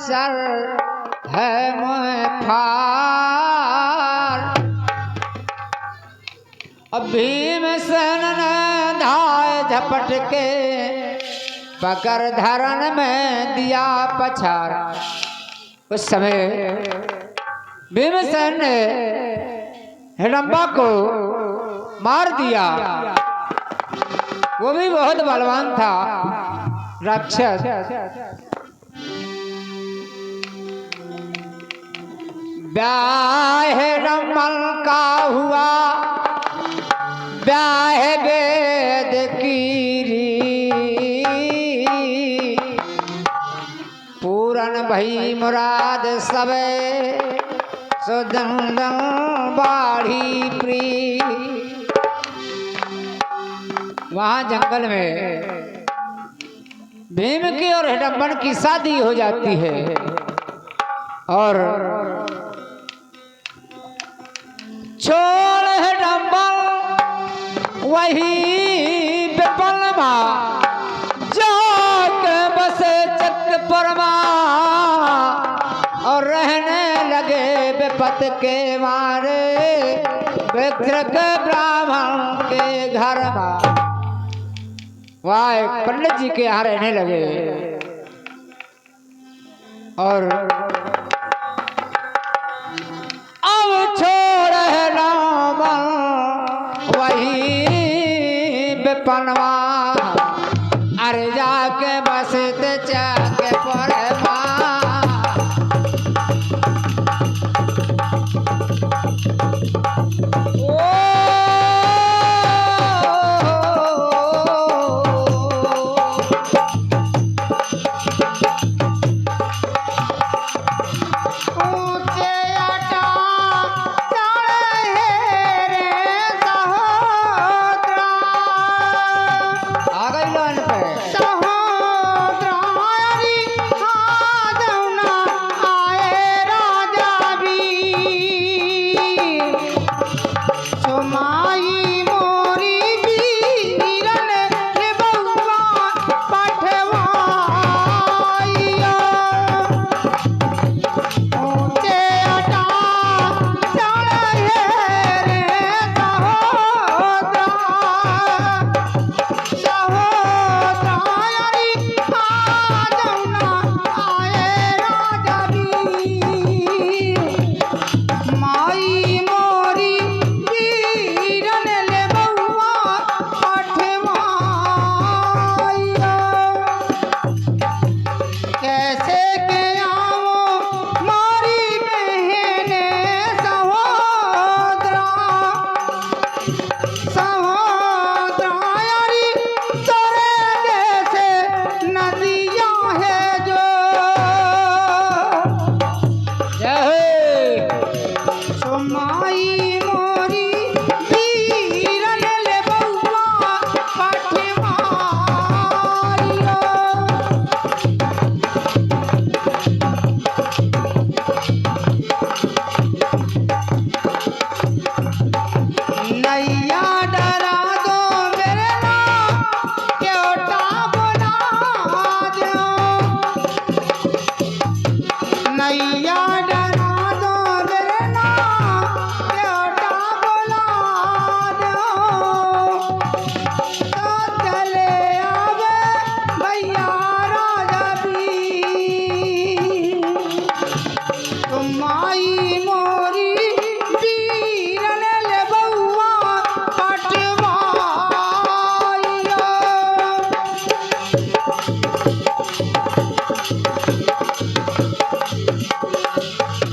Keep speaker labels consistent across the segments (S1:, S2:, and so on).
S1: Sir है मुँह फार। अब भीमसेन ने धाय झपट के पकड़ धरण में दिया पछाड़। उस समय भीमसेन ने हिडम्बा को मार दिया। वो भी बहुत बलवान था राक्षस। ब्याह हिडम्बल का हुआ ब्याह वेद की पूरन भई मुराद सबे सुदंदन बाढ़ी प्री। वहां जंगल में भीम की और हिडम्बन की शादी हो जाती है और छोड़ हिडम्बन वही विपलमा जाके बसे चक परमा और रहने लगे विपत के मारे विक्रक ब्राह्मण के घर में। वहाँ पंडित जी के यहाँ रहने लगे और अब छोड़ है नाम वही विपनवा अरे जाके बसते जाके परमा।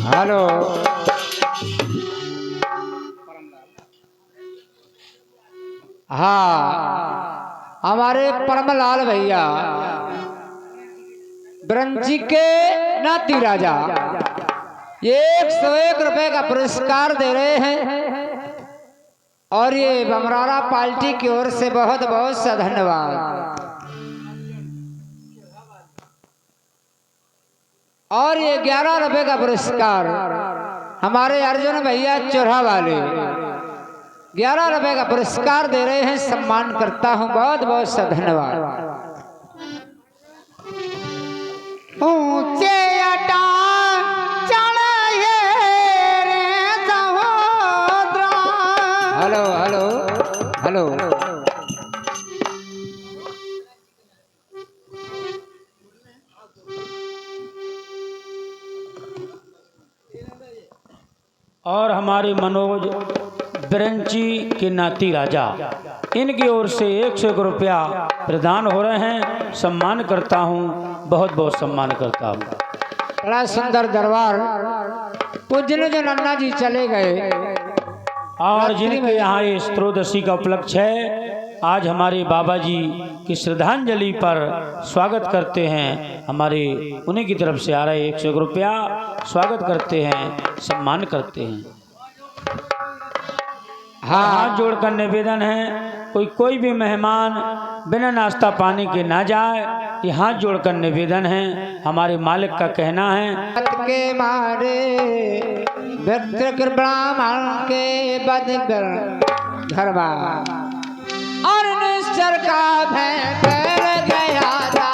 S1: हेलो हाँ हमारे परमलाल भैया ब्रंची के नाती राजा 101 रुपए का पुरस्कार दे रहे हैं और ये बमरारा पार्टी की ओर से बहुत बहुत सा धन्यवाद। और ये 11 रुपए का पुरस्कार हमारे अर्जुन भैया चोरा वाले 11 रुपए का पुरस्कार दे रहे हैं। सम्मान करता हूं, बहुत बहुत सा धन्यवाद। ऊंचे
S2: और हमारे मनोज ब्रंची के नाती राजा, इनकी ओर से 101 रुपया प्रदान हो रहे हैं। सम्मान करता हूँ, बहुत बहुत सम्मान करता हूँ।
S1: बड़ा सुंदर दरबार। पूजने जो नन्ना जी चले गए
S2: और जिनके यहाँ ये त्रयोदशी का उपलक्ष्य है, आज हमारे बाबा जी की श्रद्धांजलि पर स्वागत करते हैं। हमारे उन्हीं की तरफ से आ रहा है 101 रुपया, स्वागत करते हैं, सम्मान करते हैं।
S1: हाँ,
S2: हाथ जोड़कर निवेदन है, कोई भी मेहमान बिना नाश्ता पानी के ना जाए, ये हाथ जोड़कर निवेदन है। हमारे मालिक का कहना है
S1: के मारे व्यक्त ब्राह्मण के बदकर घरवा और निश्चर का भय फैल गया था।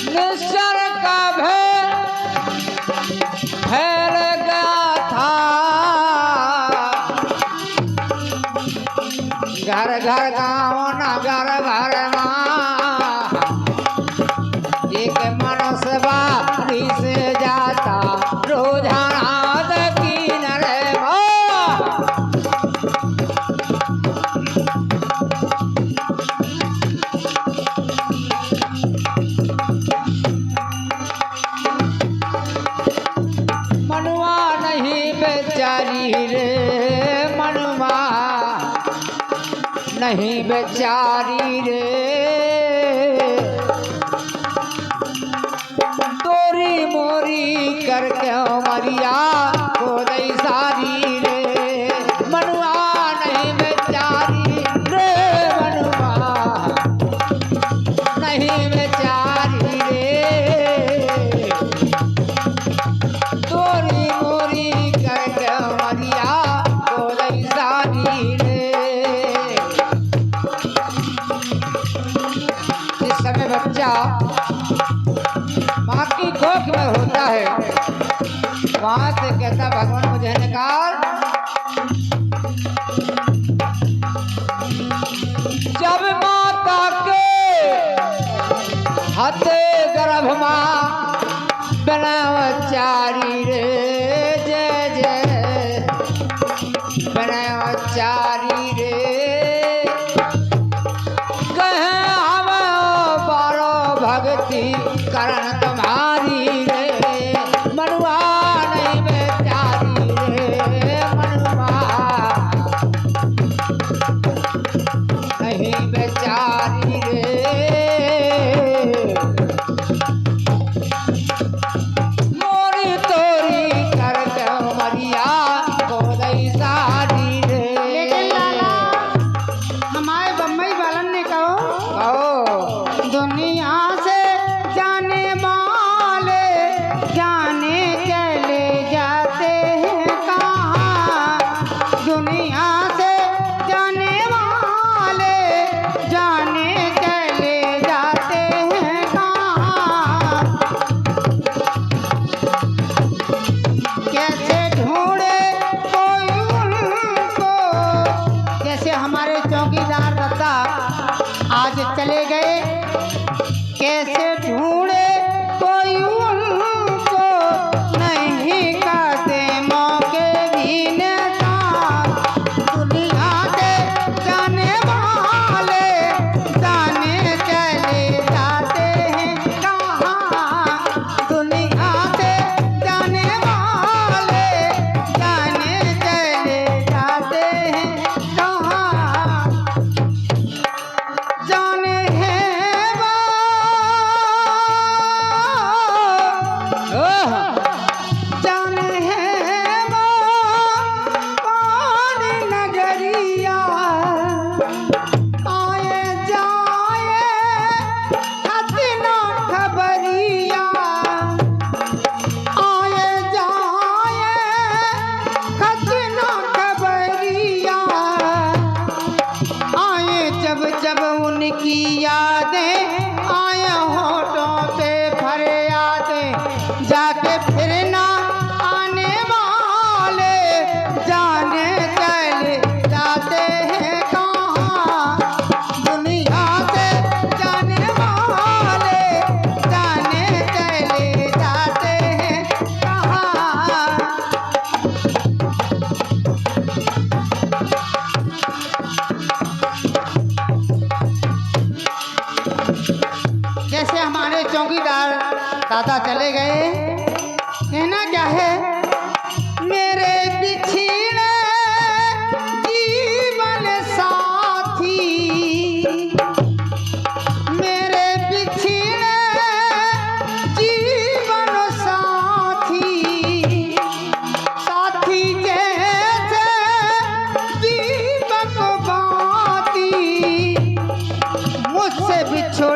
S1: निश्चर का भय फैल गया था। घर घर गाँव नगर भर एक मनुष्य बारी से जाता रोजाना दकीन रे मनुआ नहीं बेचारी रे, मनुआ नहीं बेचारी रे, तोरी मोरी करके मरिया को दई सारी रे। मनुआ नहीं बेचारी रे, मनुआ नहीं बेचारी रे, तोरी मोरी करके मरिया को दई सारी रे। जिस समय बच्चा माँ की कोख में होता है, वहां से कहता भगवान मुझे निकाल। जब माता के हथे गर्भ माँ बनवचारी रे, जय जय बनवचारी रे, कहे हम बारो भक्ति करण तुम्हारी रे। मनुआ नहीं बेचारी रे, मनुआ नहीं बेचारी रे, मोरी तोरी करके मरिया को दई सारी रे।
S3: लेकिन लाला हमारे बम्बई वालन ने कहो दुनिया से जाने वाले जाने चले जाते हैं कहाँ। दुनिया से जाने वाले जाने चले जाते हैं कहाँ। कैसे ढूंढे कोई उनको, जैसे हमारे चौकीदार रत्ता आज चले गए, कैसे ढूंढे कोई उनको, नहीं कहते मौके भी नेता। दुनिया से जाने वाले जाने चले जाते हैं कहाँ। दुनिया से जाने वाले जाने चले जाते हैं कहाँ। जाने हैं जाने हैं वो कौन नगरिया, आए जाए हसना खबरिया, आए जाए हसना खबरिया, आए जब जब उनकी यादें आए होठों पे फरियादें, जाके फिर ना आने वाले जाने चले जाते हैं कहाँ। दुनिया से दादा चले गए। कहना क्या है, मेरे बिछड़े जीवन साथी, मेरे बिछड़े जीवन साथी, साथी जैसे दीपक बाती, मुझसे बिछो